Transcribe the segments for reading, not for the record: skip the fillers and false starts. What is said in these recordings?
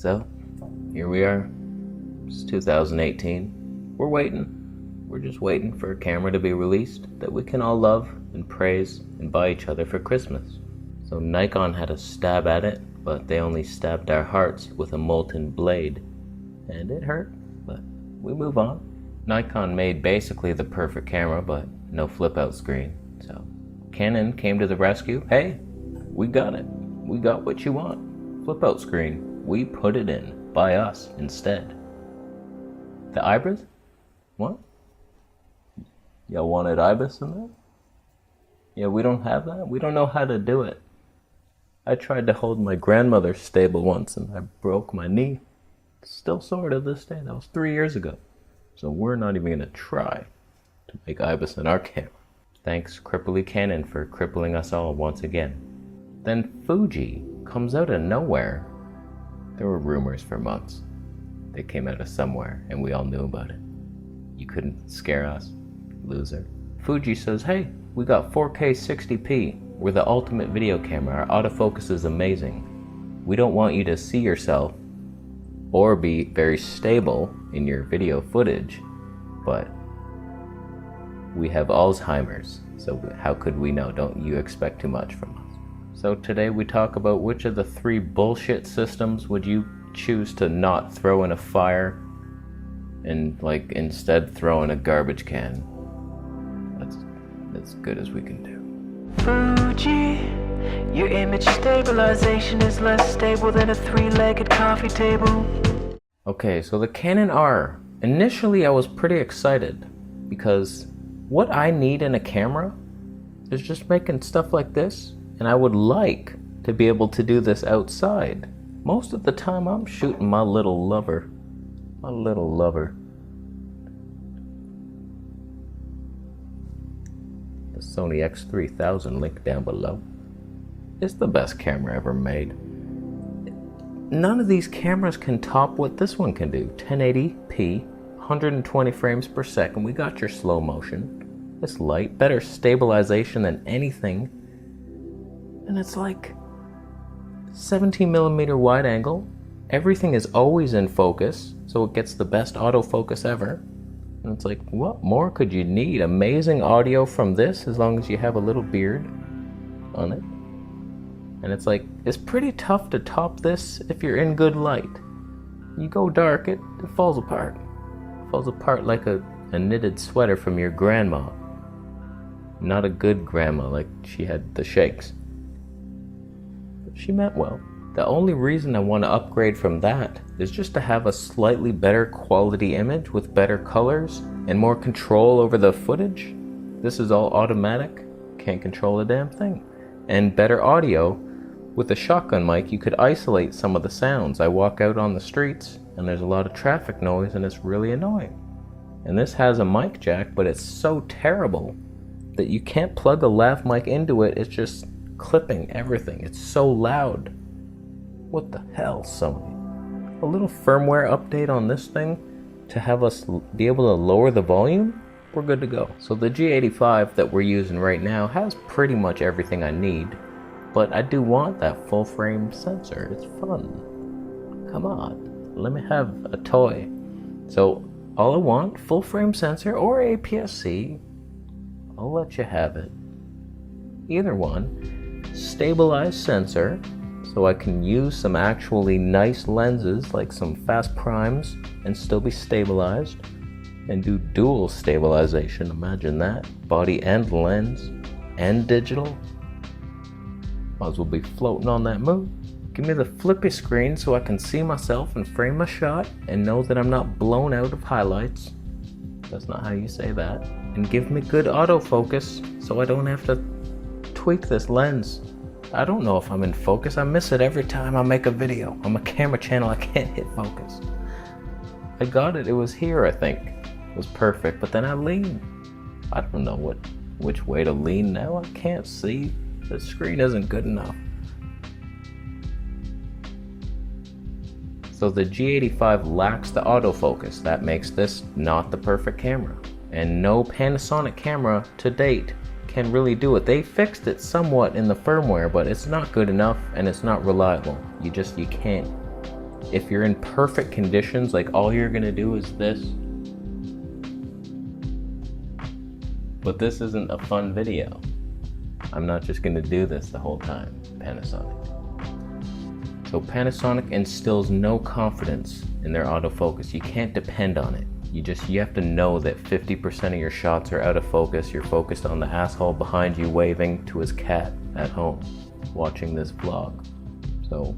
So, here we are. It's 2018. We're waiting. We're just waiting for a camera to be released that we can all love and praise and buy each other for Christmas. So Nikon had a stab at it, but they only stabbed our hearts with a molten blade. And it hurt, but we move on. Nikon made basically the perfect camera, but no flip-out screen. So Canon came to the rescue. Hey, we got it. We got what you want. Flip-out screen. We put it in. By us instead. The IBIS? What? Y'all wanted IBIS in there? Yeah, we don't have that. We don't know how to do it. I tried to hold my grandmother's stable once and I broke my knee. Still sore to this day. That was 3 years ago. So we're not even gonna try to make IBIS in our camera. Thanks Cripply Canon for crippling us all once again. Then Fuji comes out of nowhere. There were rumors for months. They came out of somewhere and we all knew about it. You couldn't scare us, loser. Fuji says, hey, we got 4K 60p. We're the ultimate video camera. Our autofocus is amazing. We don't want you to see yourself or be very stable in your video footage, but we have Alzheimer's, so how could we know? Don't you expect too much from us? So today we talk about which of the 3 bullshit systems would you choose to not throw in a fire and instead throw in a garbage can. That's as good as we can do. Fuji, your image stabilization is less stable than a 3-legged coffee table. Okay, so the Canon R. Initially I was pretty excited because what I need in a camera is just making stuff like this, and I would like to be able to do this outside. Most of the time I'm shooting my little lover. My little lover. The Sony X3000, link down below. It's the best camera ever made. None of these cameras can top what this one can do. 1080p, 120 frames per second. We got your slow motion. It's light, better stabilization than anything. And it's like 17mm wide angle. Everything is always in focus, so it gets the best autofocus ever. And it's like, what more could you need? Amazing audio from this as long as you have a little beard on it. And it's like, it's pretty tough to top this if you're in good light. You go dark, it falls apart. It falls apart like a knitted sweater from your grandma. Not a good grandma, like she had the shakes. But she meant well. The only reason I want to upgrade from that is just to have a slightly better quality image with better colors and more control over the footage. This is all automatic, can't control a damn thing. And better audio. With a shotgun mic, you could isolate some of the sounds. I walk out on the streets and there's a lot of traffic noise and it's really annoying. And this has a mic jack, but it's so terrible that you can't plug a lav mic into it. It's just clipping everything. It's so loud. What the hell, Sony? A little firmware update on this thing to have us be able to lower the volume? We're good to go. So the G85 that we're using right now has pretty much everything I need. But I do want that full frame sensor. It's fun. Come on, let me have a toy. So all I want, full frame sensor or APS-C. I'll let you have it. Either one. Stabilized sensor, so I can use some actually nice lenses like some fast primes and still be stabilized. And do dual stabilization, imagine that. Body and lens and digital. Might as well be floating on that moon. Give me the flippy screen so I can see myself and frame my shot and know that I'm not blown out of highlights. That's not how you say that. And give me good autofocus so I don't have to tweak this lens. I don't know if I'm in focus. I miss it every time I make a video. On my camera channel, I can't hit focus. I got it. It was here, I think. It was perfect, but then I leaned. I don't know which way to lean now. I can't see. The screen isn't good enough. So the G85 lacks the autofocus. That makes this not the perfect camera. And no Panasonic camera to date can really do it. They fixed it somewhat in the firmware, but it's not good enough and it's not reliable. You can't if you're in perfect conditions, like all you're gonna do is this. But this isn't a fun video. I'm not just gonna do this the whole time, Panasonic. So Panasonic instills no confidence in their autofocus. You can't depend on it. You have to know that 50% of your shots are out of focus. You're focused on the asshole behind you waving to his cat at home, watching this vlog. So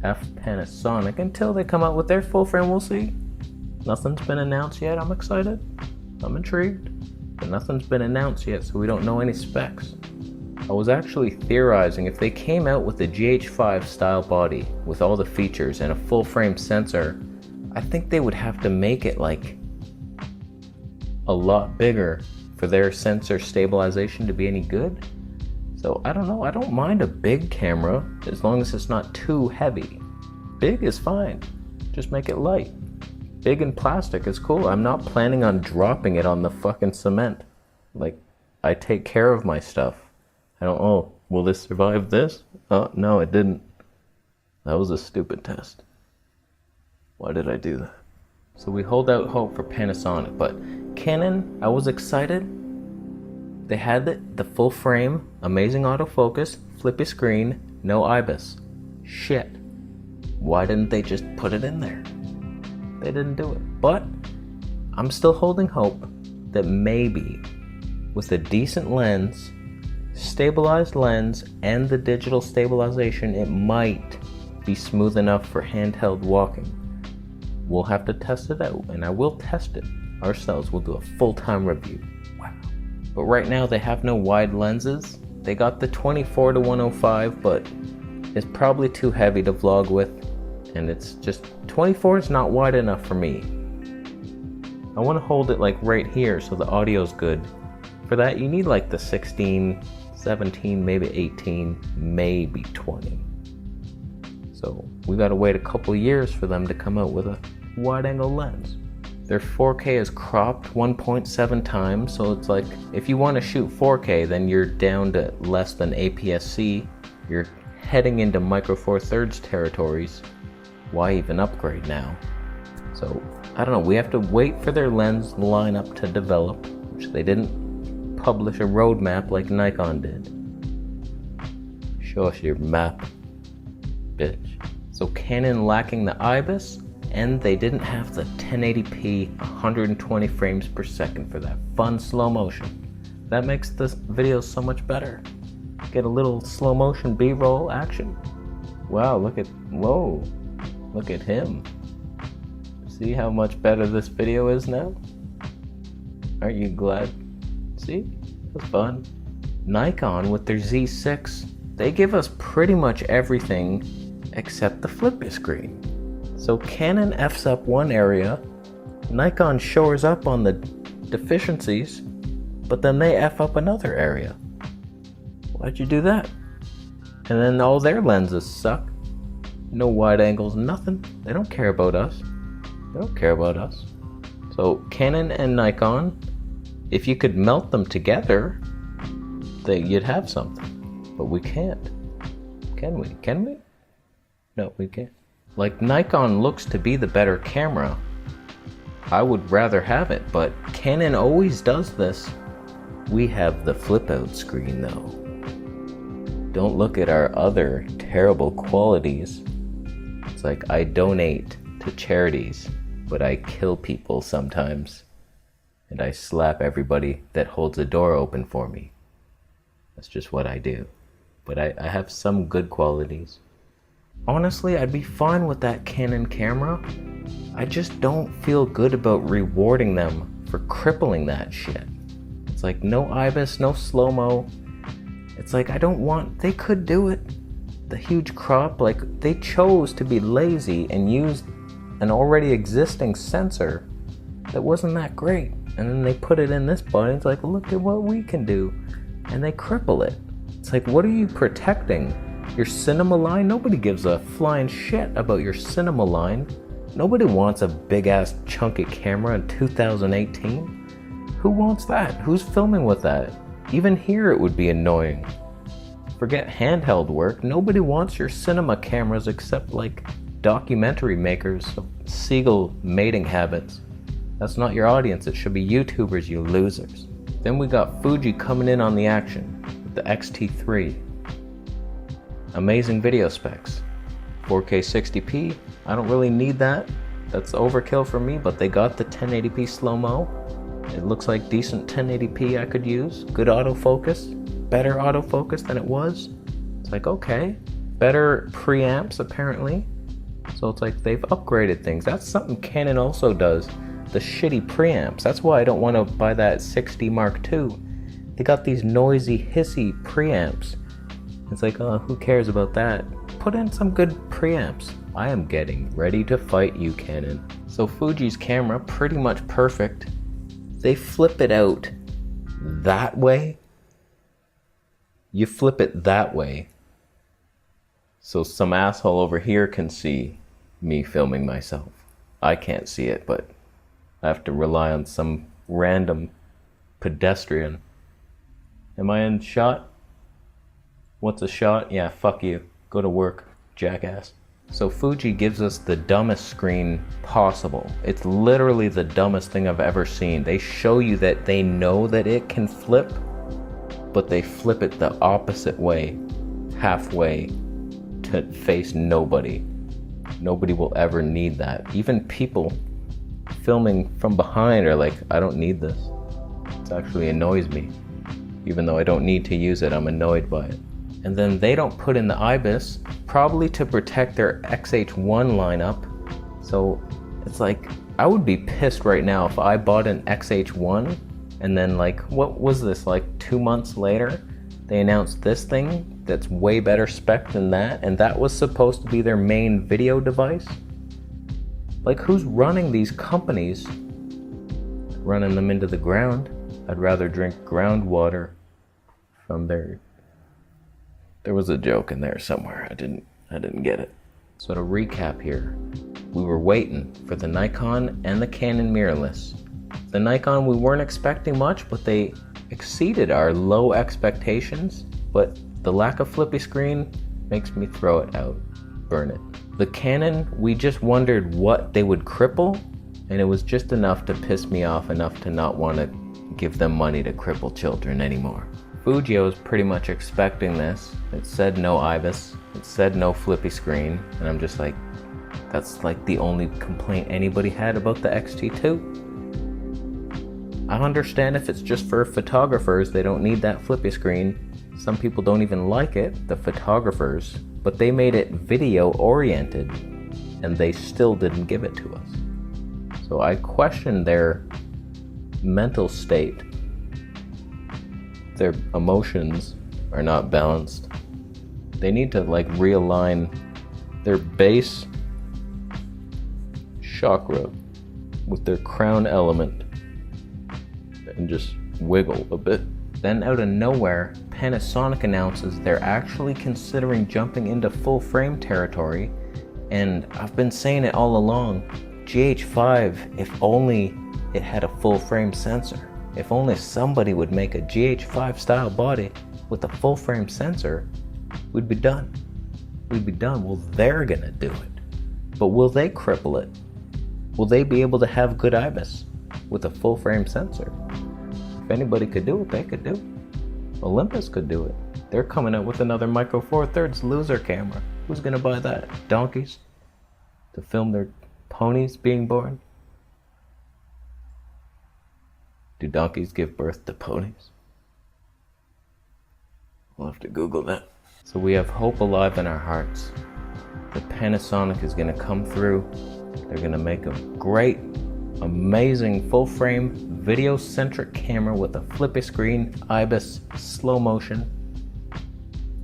F Panasonic until they come out with their full frame. We'll see. Nothing's been announced yet. I'm excited. I'm intrigued. But nothing's been announced yet, so we don't know any specs. I was actually theorizing if they came out with the GH5 style body with all the features and a full frame sensor, I think they would have to make it like a lot bigger for their sensor stabilization to be any good. So I don't know, I don't mind a big camera as long as it's not too heavy. Big is fine, just make it light. Big and plastic is cool. I'm not planning on dropping it on the fucking cement. Like, I take care of my stuff. I don't, oh, will this survive this? Oh, no, it didn't. That was a stupid test. Why did I do that? So we hold out hope for Panasonic, but Canon, I was excited. They had the full frame, amazing autofocus, flippy screen, no IBIS. Shit. Why didn't they just put it in there? They didn't do it. But I'm still holding hope that maybe with a decent lens, stabilized lens, and the digital stabilization, it might be smooth enough for handheld walking. We'll have to test it out, and I will test it ourselves. We'll do a full-time review. Wow. But right now they have no wide lenses. They got the 24-105, but it's probably too heavy to vlog with. And it's just, 24 is not wide enough for me. I want to hold it like right here so the audio's good. For that you need like the 16, 17, maybe 18, maybe 20. So we gotta wait a couple years for them to come out with a wide angle lens. Their 4K is cropped 1.7 times, so it's like if you want to shoot 4K then you're down to less than APS-C. You're heading into micro four thirds territories. Why even upgrade now? So I don't know, we have to wait for their lens lineup to develop, which they didn't publish a roadmap like Nikon did. Show us your map, bitch. So Canon lacking the IBIS, and they didn't have the 1080p 120 frames per second for that fun slow motion. That makes this video so much better. Get a little slow motion B-roll action. Wow, look at, whoa. Look at him. See how much better this video is now? Aren't you glad? See? It was fun. Nikon with their Z6, they give us pretty much everything except the flippy screen. So Canon F's up one area, Nikon shores up on the deficiencies, but then they F up another area. Why'd you do that? And then all their lenses suck. No wide angles, nothing. They don't care about us. They don't care about us. So Canon and Nikon, if you could melt them together, you'd have something. But we can't. Can we? Can we? No, we can't. Like, Nikon looks to be the better camera. I would rather have it, but Canon always does this. We have the flip out screen though. Don't look at our other terrible qualities. It's like I donate to charities, but I kill people sometimes. And I slap everybody that holds a door open for me. That's just what I do. But I have some good qualities. Honestly, I'd be fine with that Canon camera. I just don't feel good about rewarding them for crippling that shit. It's like no IBIS, no slow-mo. It's like I don't want, they could do it. The huge crop, like they chose to be lazy and used an already existing sensor that wasn't that great. And then they put it in this body. It's like, look at what we can do. And they cripple it. It's like, what are you protecting? Your cinema line? Nobody gives a flying shit about your cinema line. Nobody wants a big ass chunky camera in 2018. Who wants that? Who's filming with that? Even here it would be annoying. Forget handheld work. Nobody wants your cinema cameras except like documentary makers of seagull mating habits. That's not your audience, it should be YouTubers, you losers. Then we got Fuji coming in on the action with the XT3. Amazing video specs. 4K 60p, I don't really need that. That's overkill for me, but they got the 1080p slow-mo. It looks like decent 1080p I could use. Good autofocus, better autofocus than it was. It's like, okay. Better preamps apparently. So it's like they've upgraded things. That's something Canon also does. The shitty preamps. That's why I don't want to buy that 6D Mark II. They got these noisy, hissy preamps. It's like, oh, who cares about that? Put in some good preamps. I am getting ready to fight you, Canon. So Fuji's camera, pretty much perfect. They flip it out that way. You flip it that way. So some asshole over here can see me filming myself. I can't see it, but I have to rely on some random pedestrian. Am I in shot? What's a shot? Yeah, fuck you. Go to work, jackass. So Fuji gives us the dumbest screen possible. It's literally the dumbest thing I've ever seen. They show you that they know that it can flip, but they flip it the opposite way, halfway, to face nobody. Nobody will ever need that. Even people filming from behind are like, I don't need this. It actually annoys me. Even though I don't need to use it, I'm annoyed by it. And then they don't put in the IBIS, probably to protect their XH1 lineup. So it's like, I would be pissed right now if I bought an XH1 and then like, what was this, like 2 months later, they announced this thing that's way better spec than that, and that was supposed to be their main video device? Like, who's running these companies? Running them into the ground. I'd rather drink groundwater from their... There was a joke in there somewhere. I didn't get it. So to recap here, we were waiting for the Nikon and the Canon mirrorless. The Nikon, we weren't expecting much, but they exceeded our low expectations. But the lack of flippy screen makes me throw it out, burn it. The Canon, we just wondered what they would cripple, and it was just enough to piss me off enough to not want to give them money to cripple children anymore. Fuji, I was pretty much expecting this. It said no IBIS, it said no flippy screen, and I'm just like, that's like the only complaint anybody had about the XT2. I understand if it's just for photographers, they don't need that flippy screen. Some people don't even like it, the photographers, but they made it video oriented and they still didn't give it to us. So I question their mental state. Their emotions are not balanced. They need to like realign their base chakra with their crown element and just wiggle a bit. Then out of nowhere, Panasonic announces they're actually considering jumping into full frame territory, and I've been saying it all along, GH5, if only it had a full frame sensor. If only somebody would make a GH5 style body with a full frame sensor, we'd be done. We'd be done. Well, they're gonna do it. But will they cripple it? Will they be able to have good IBIS with a full frame sensor? If anybody could do it, they could do it. Olympus could do it. They're coming out with another Micro Four Thirds loser camera. Who's gonna buy that? Donkeys? To film their ponies being born? Do donkeys give birth to ponies? We'll have to Google that. So we have hope alive in our hearts that Panasonic is gonna come through. They're gonna make a great, amazing full-frame, video-centric camera with a flippy screen, IBIS, slow motion.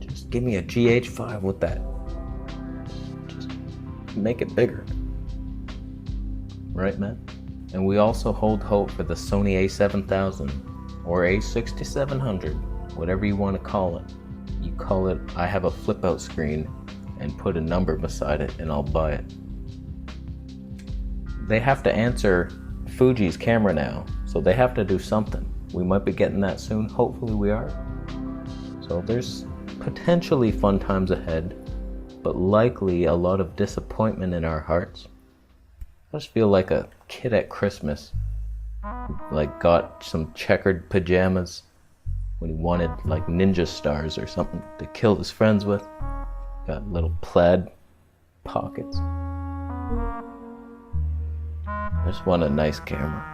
Just give me a GH5 with that. Just make it bigger. Right, man? And we also hold hope for the Sony a7000 or a6700, whatever you want to call it. You call it, I have a flip-out screen, and put a number beside it and I'll buy it. They have to answer Fuji's camera now, so they have to do something. We might be getting that soon, hopefully we are. So there's potentially fun times ahead. but likely a lot of disappointment in our hearts. I just feel like a kid at Christmas who, like, got some checkered pajamas when he wanted like ninja stars or something to kill his friends with. Got little plaid pockets. I just want a nice camera.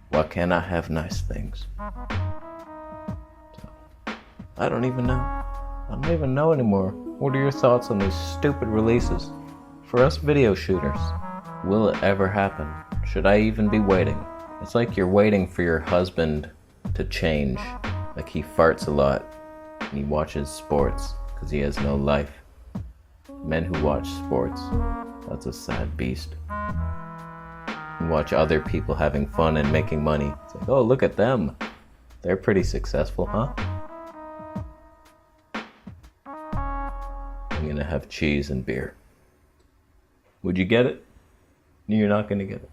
Why can't I have nice things? So, I don't even know. I don't even know anymore. What are your thoughts on these stupid releases? For us video shooters, will it ever happen? Should I even be waiting? It's like you're waiting for your husband to change. Like he farts a lot and he watches sports because he has no life. Men who watch sports, that's a sad beast. You watch other people having fun and making money. It's like, oh, look at them. They're pretty successful, huh? I'm gonna have cheese and beer. Would you get it? No, you're not gonna get it.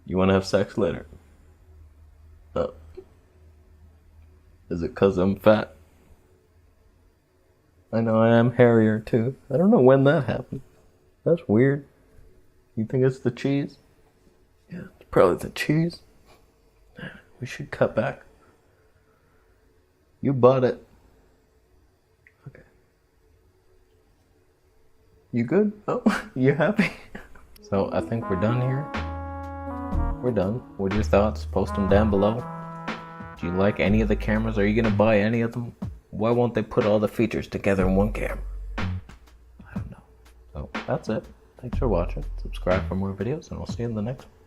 You wanna have sex later? Oh. Is it 'cause I'm fat? I know I am hairier too. I don't know when that happened. That's weird. You think it's the cheese? Yeah, it's probably the cheese. We should cut back. You bought it. Okay. You good? Oh, you happy? So I think we're done here. We're done. What are your thoughts? Post them down below. Do you like any of the cameras? Are you gonna buy any of them? Why won't they put all the features together in one camera? I don't know. So that's it. Thanks for watching. Subscribe for more videos and I'll see you in the next one.